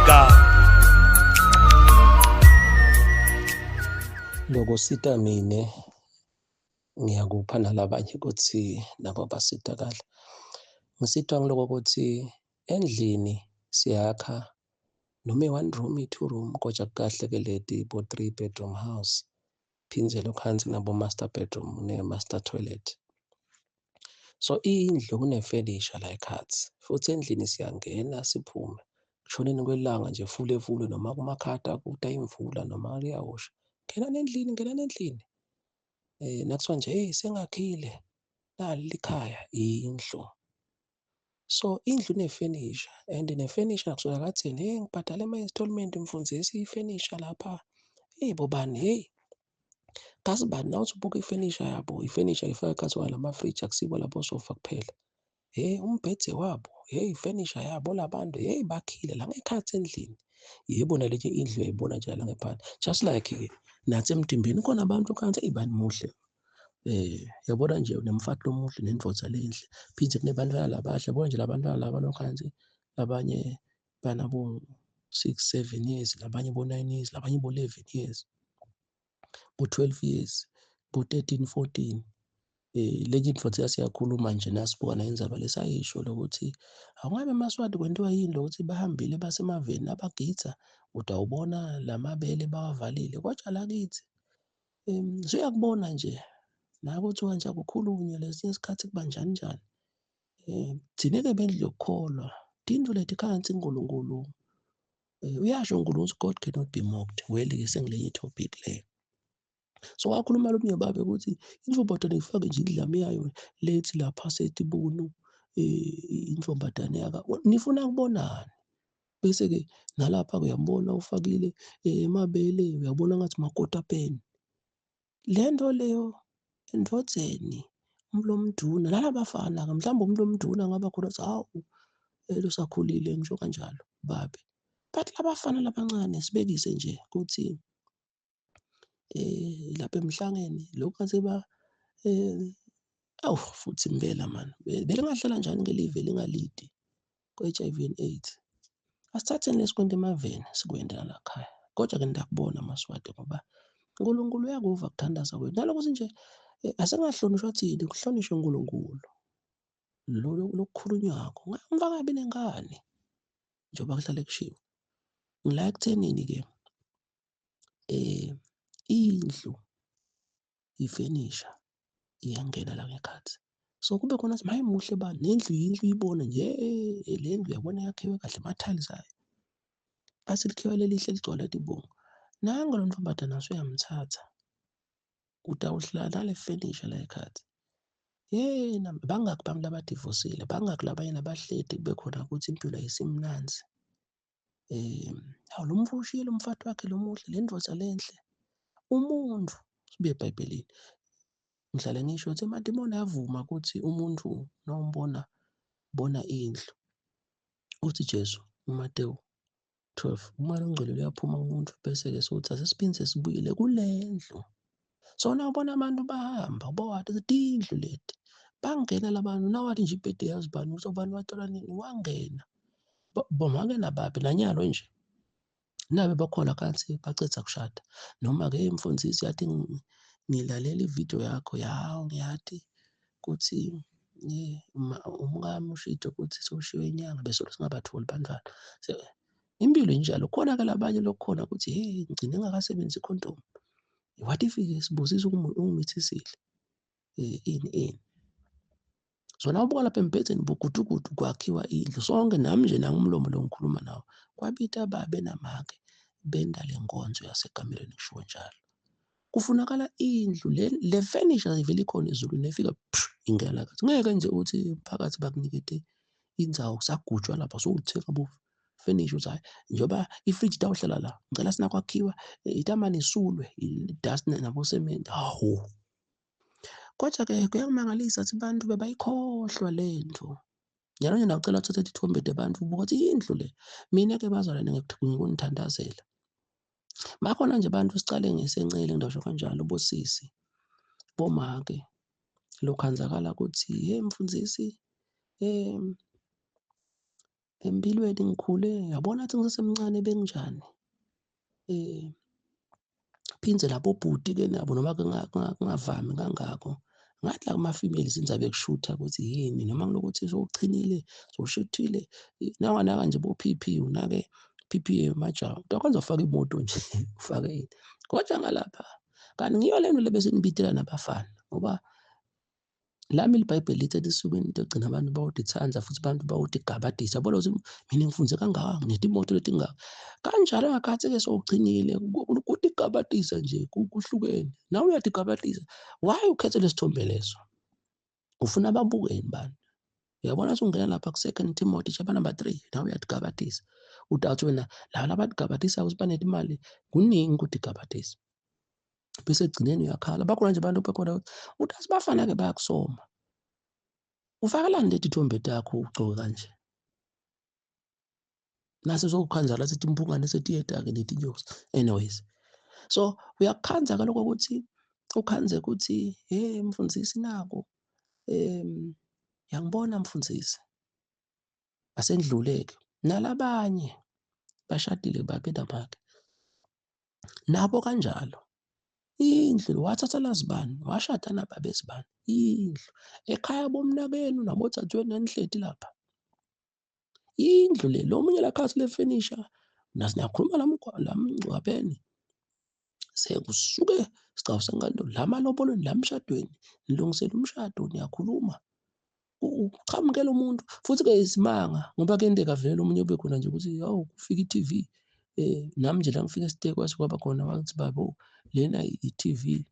God. Lokusita mine ngiyakupha nalabanye ukuthi nabo basitakale. Ngisitwa ngiloko ukuthi endlini siyakha noma i-1 room, i-2 room, kodwa kukahle-ke leti bo-3 bedroom house. Phindzelwe phansi nabo master bedroom ne-master toilet. So indlu kune-furniture la ekhatsi, futhi endlini siyangena siphume. Kushoneni kwelanga nje fulevule noma kumakhata kuta imvula noma liyawusha. Ngenani endlini. Nakuthiwa nje hey sengakhile nali likhaya indlu. So indlu ine-furniture and ne-furniture nakusuka kathini hey ngibhadale ama-installment Mfundisi i-furniture lapha. Hey bobani hey. Kasibani nawuthi ubuka i-furniture yabo, i-furniture ifaka phakathi kwalama-fridge akusibo labo sofa kuphela. Hey umbhede wabo, hey i-furniture yabo labantu, hey bakhile la ngekhathi endlini. Yebo naleyo indlu uyayibona nje la ngephandle. Just like nathi emtimbeni khona abantu kanti ey'bani muhle. Yabona nje unemfato omuhle nendvodza lenhle. Phindze kunebantwana labahle, yabona nje labantwana laba lokhansi labanye banabo 6-7 years, labanye bo-9 years, labanye bo-11 years, bo-12 years, bo-13-14. Lenye indvodza yasiyakhuluma nje nasibuka nayo indzaba lesayisho lokuthi awungabe eMaswati kwentiwa yini lokuthi bahambile basemaveni abagidza utawubona lamabele bawavalile kodwa lakithi suyakubona nje la kuthiwa nje akukhulunywe lesinye isikhathi kuba njani. Thina-ke bendlu yokukholwa tindlu letikhansi uNkulunkulu uyasho uNkulunkulu ukuthi God cannot be mocked. Well-ke sengilenye i-topic le. So wakhuluma lo mnye ukuthi imfombatane ifake nje idlame yayo lethi lapha setibunu imfombatane yaka nifuna kubonani? Bese-ke nalapha uyambona ufakile emabele uyabona ngathi makotapeni. Le nto leyo endodzeni umlomduna lalabafana-ke mhlawumbe umlomduna ngaba khona ukuthi hawu lusakhulile ngisho kanjalo babe. But labafana labancane sibekise nje ukuthi lapha emhlangeni lokhu aseba futhi impela mani belingahlala njani ngelive lingalidi ku-HIV and AIDS. Asithatheni lesikwente emaveni sikwendela la khaya. Kodwa-ke ndakubona Maswati ngoba uNkulunkulu uyakuva kuthandaza kwethu. Nalokuthi nje asengahlonishwa thina kuhlonishwe uNkulunkulu. Lokukhulunywako ngamva kabi nengane njengoba kuhlale kushiwo. Ngila ekuthenini-ke indlu i-furniture iyangena la ngekhathi. So kube khona hayi muhle bani nendlu yindlu uyibona nje le ndlu uyabona yakhiwe kahle ama-tiles ayo. Base likhiwa lelihle ligcwala tibungu. Nangu lo mfombatana usuyamthatha. Utawuhlala nale furniture la ekhathi. Yena bangaki bami labadivosile, bangaki labanye nabahleti kube khona ukuthi impilo ayisimnanzi. Hawu lo mfushile umfato wakhe lo muhle le ndvodza lenhle. Umuntu sibuye eBhayibhelini. Ngihlale ngisho ukuthi emadimoni ayavuma ukuthi umuntu nawumbona bona indlu. Uthi Jesu uMateyu 12 umoya ongcwele uyaphuma kumuntu bese-ke sokuthi asesiphinde sesibuyile kule ndlu. So nawubona abantu bahamba ubawathi ukuthi indlu leti bangena labantu nawathi nje ibhede yazi bani ukuthi ubani wathola nini wangena. Bomake nababi nanyalo nje. Nabe bakhona kansi bacetha kushada. Noma-ke Mfundisi yathi ngilalela ividiyo yakho yawo ngiyathi kuthi umkami ushito ukuthi sewushiwe inyanga bese singabatholi bantwana. Impilo injalo khona-ke labanye lokukhona ukuthi hey ngigcine ngakasebenzisi ikhondomu. What if-ke sibusisa ungimithisile ini. So nawubuka lapha embhedeni bugudugudu kwakhiwa indlu sonke nami nje nangumlomo lo ngikhuluma nawo. Kwabita ababe namake benda lenkonzo yasekamelweni kushiwo njalo. Kufunakala indlu le furniture ivele ikhona ezulwini efika ingena kathi. Ngeke nje uthi phakathi bakunikete indzawo kusagujwa lapha sowuthenga bo furniture uthi hayi njengoba ifridge tawuhlala la ngicela sina kwakhiwa itamani isulwe i-dust nabo cement. Hawu. Kodwa-ke kuyangimangalisa ukuthi abantu bebayikhohlwa le nto. Njalo nje nakucela uthathe ithombe abantu ubuka ukuthi indlu le. Mina-ke bazalwane ngikunithandazela. Bakhona nje abantu sicale ngesencele ngidosho kanjalo bosisi bomake lokhenzakala ukuthi hey Mfundisi empilweni ngikhule, yabona athi ngisasemncane benginjani. Phindze labo bhuti-ke nabo noma kungavami kangako, ngathi la kuma-females indzabe yokushutha ukuthi yini noma kunokuthi sowuchinile, sowushuthile, nawanaka nje bo-P_P, unake i-P_P yemajaha, uyakwenza ufake imoto nje ufake ini. Kodwa ngalapha, kanti ngiyo lento le bese nibitela nabafana, ngoba lami iBhayibheli lithi elisukwini into egcina abantu bawudithanza futhi abantu bawudigabadisa. Yabona ukuthi mina ngifunze kangaka, nginethe imoto leti ngaka. Kanjalo ngakhathi-ke sowugcinile, kudigabadisa nje kuhlukene. Nawe uyadigabadisa. Why ukhethe lesi sithombe leso? Ufuna babukeni bani? Uyabona sewungena lapha ku-2 Timothy chapter number 3, nawe uyadigabadisa. Udathi wena laba abadigabadisayo ukuthi banemali, kuningi ukudigabadisa. Bese ekugcineni uyakhala. Bakhona nje abantu bekhona uthi asibafana-ke bayakusoma. Ufakelani leti thombe takho ugcoke kanje? Nase sowukhanzala sithi impungane setiyeta-ke netinyosi. Anyways, so uyakukhanza lokho ukuthi ukhanze ukuthi mfundisi naku, uyangibona mfundisi, asendluleke. Nalabanye bashadile babenabakhe, nabo kanjalo. Indlu wathatha lazibani, washada nababezibani, indlu. Ekhaya bomnakenu nabodzadzewenu nanihleti lapha. Indlu le, lo munye lakhasi lefenisha, niyakhuluma la mngcwabeni, sekusuke sigcawu sengalo, la malobolweni, la mshadweni, nilungisela umshado, niyakhuluma. Uchamukela umuntu, futhi-ke isimanga, ngoba kuyenteka vele omunye kube khona nje ukuthi, hawu kufika i-T_V, nami nje la ngifika esiteki kwase kwaba khona wathi babo, lena i-T_V,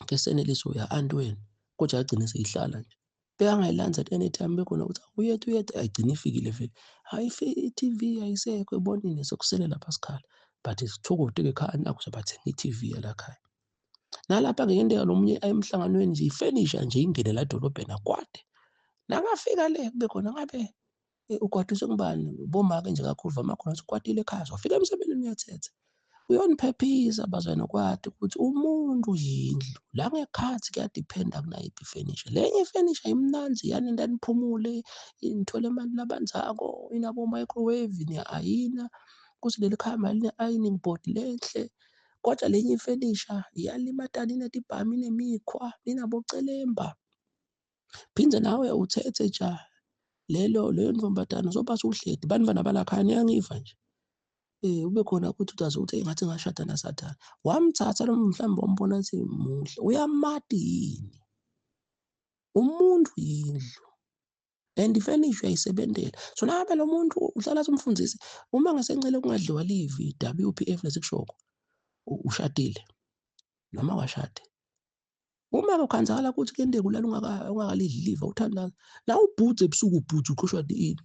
ke seneliso ya-anti wenu, kodwa yagcina seyihlala nje. Bekangayilandzi at any time bekhona ukuthi uyethe, ayigcine ifikile vele. Hayi i-T_V ayisekho, ebonini sekusele lapha sikhala. But sithokote-ke ekhaya nakhu sebathenga i-T_V yalakhaya. Nalapha-ke kuyenteka lo munye aye emhlanganweni nje, ifenisha nje ingene la edolobheni akwate. Nakafika le kube khona ngabe ukwatiswe ngubani? Bomake nje kakhulu vama khona ukuthi ukwatile ekhaya, uzofika emsebenzini uyathetha. Uyoniphephisa bazwana ukwati ukuthi umuntu yindlu. La ngekhathi kuyadiphenda kunayiphi ifenisha. Lenye ifenisha imnanzi yanenda niphumule, nithole imali nabanzako, inabo-microwave ayina, kuthi leli khaya maline-ironing board lenhle. Kodwa lenye ifenisha iyalimatana, inetibhamu, inemikhwa, inabocelemba. Phindze nawe uthethe ja leyo ndvombatana uzoba usuhleti. Bantfwana balakhaya niyangiva nje. Ube khona ukuthi udazi ukuthi engathi ngashada naSathane. Wamthatha lo mhlawumbe wambona ukuthi muhle. Uyamati yini? Umuntu yindlu. And ifenisha uyayisebentela. So nangabe lo muntu uhlala athi umfundisi, uma ngasencela kungadliwa livi, WPF lesikushoko, ushadile noma awashadi. Uma ukhanzakala ukuthi kuyenteka ulala ungakalidli livi awuthandani, nawe ubhudze ebusuku ubhudze uqoshwa ini?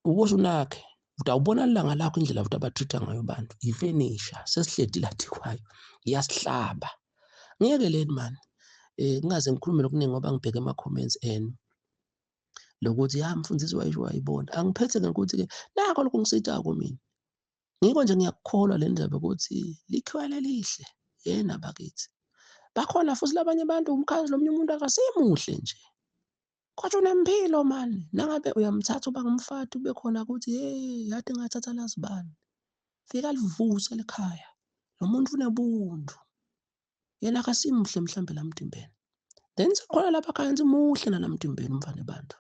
Ubose unakhe. Utawubona ilanga lakho indlela futhi abatreat-a ngayo abantu. Ifenisha sesihledi la kwayo, iyasihlaba. Ngiyekeleni mani, ngingaze ngikhulume lokuningi ngoba ngibheke ama-comments enu. Lokuthi mfundisi wayibona. Angiphethe ngokuthi-ke nakho lokhu ngisitako mina. Ngiko nje ngiyakukholwa le ndaba ukuthi likhiwa lelihle, yena bakithi. Bakhona futhi labanye abantu umkhazi lo munye umuntu akasimuhle nje. Kodwa unempilo mani. Nangabe uyamthatha uba ngumfati ube khona ukuthi yathi ngathatha lazibani. Fika livuse lekhaya. Lo muntu unebuntu. Yena akasimuhle mhlambe la emtimbeni. Then sikhona lapha phansi muhle nalamtimbeni umfana bantu.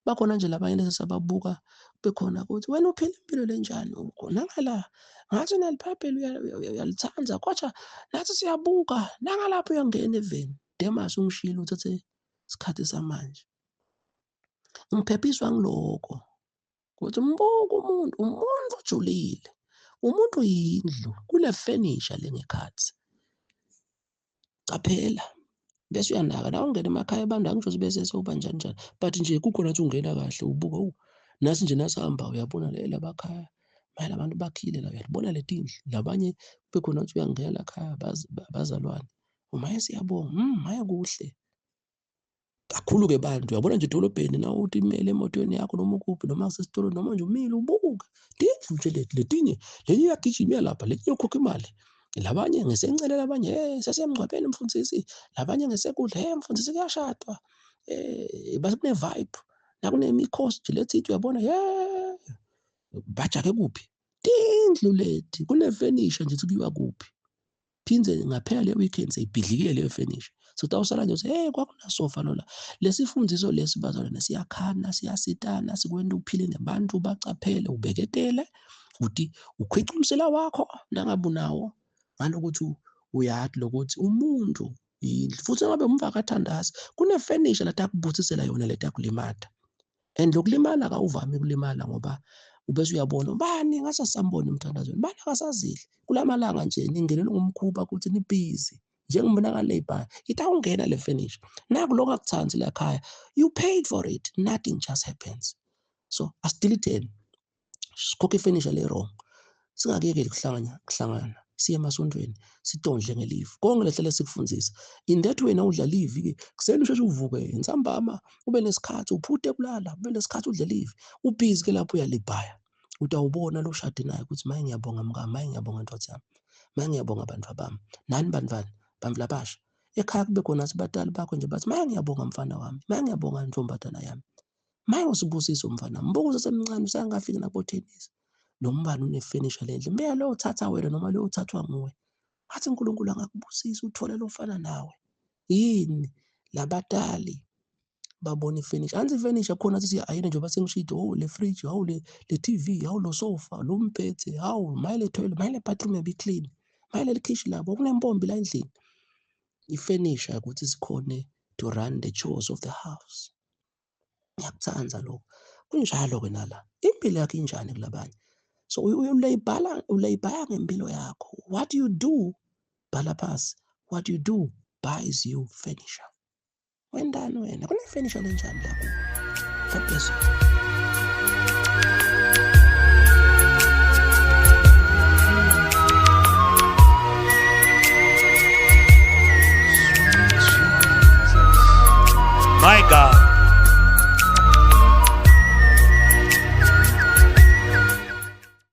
Bakhona nje labanye lesababuka bekhona ukuthi wena uphila impilo lenjani nangala ngathi naliBhayibheli uyalithanda kodwa nathi siyabuka nangalapho uyangena eveni. Demas ungishilo uthathe isikhathi samanje. Ngiphephiswa ngiloko ukuthi mbuka umuntu ojulile. Umuntu yindlu kule furniture lengekhathi. Qaphela. Bese uyanaka la ungena emakhaya abantu angisho bese soba njani, but nje kukhona ukuthi ungena kahle ubuka nasi nje nasihamba uyabona labakhaya manje abantu bakhile la uyalibona letindlu labanye bekhona ukuthi uyangena la khaya bazalwane umaye siyabonga maye kuhle kakhulu-ke bantu uyabona nje edolobheni na uthi imele emotweni yakho noma ukuphi noma kusesitolo noma nje umile ubuka indlu nje letinye lenye iyagijima lapha lenye ukhokha imali. Labanye ngesencelela abanye sesiyamngcwabeni mfundisi, labanye ngesekudla mfundisi kuyashadwa. Base kune vibe. la kunemikhosi nje lethi ithi uyabona bajake kuphi? Tindlu lethi, kunefenisha nje kuyiwa kuphi? Phindze ngaphela le weekend seyibhidlikile leyo fenisha. Sewutawusala nje uthi hey kwakunasofa lola. Lesifundiso lesi bazalwane siyakhana, siyasitana, sikwenta uphile nabantu bacaphele, ubeketele ukuthi ukhwica umsila wakho nangabe unawo ngalokuthi uyazi lokuthi umuntu yindlu futhi ngabe umvakathandazi kunefenisha lathi akubusisela yona leti yakulimata. And lokulimala akawuvami ukulimala ngoba ubese uyabona ubani ngasasambona emthandazweni bani akasazidli kulamalanga nje ningenelwe ngumkhuba ukuthi nibhizi njengobonakala lebha itawungena le finish naku lokho akuthandi la ekhaya you paid for it, nothing just happens. So asidilitheni sikhokhe ifenisha le wrong, singakuyekeli kuhlangana siye emasontweni sidondle ngelive konke lehlele sikufundzisa in that way na udla live ke kuseni usheshe uvuke entsambama ube nesikhathi uphute kulala ube nesikhathi udle live ubhizi ke lapho uyalibhaya utawubona lo shade naye ukuthi maye ngiyabonga mngami maye ngiyabonga ndoda yami maye ngiyabonga abantu bami nani bantu labasha ekhaya kube khona sibatali bakho nje bathi maye ngiyabonga mfana wami maye ngiyabonga ntombatana yami maye usibusise umfana mbuzo semncane usangafika nabo tennis nombani unefinisha lendle mbe lo uthatha wena noma lo uthathwa nguwe athi uNkulunkulu angakubusisa uthole lo mfana nawe yini labatali babona ifinish anzi ifinish khona sithi ayini nje basengishito le fridge le TV lo sofa lo mphethe maye le toilet maye le bathroom yabe clean maye le kitchen labo kunempombi la endlini ifinish ukuthi sikhone to run the chores of the house. Ngiyakuthanza lokho kunjalo ke nala impilo yakhe injani kulabanye. So ulayibhala ngempilo yakho. What you do bhala phasi, what you do buys you furniture. Wendani wena kunefurniture lenjani la kuwe? God bless you. My God.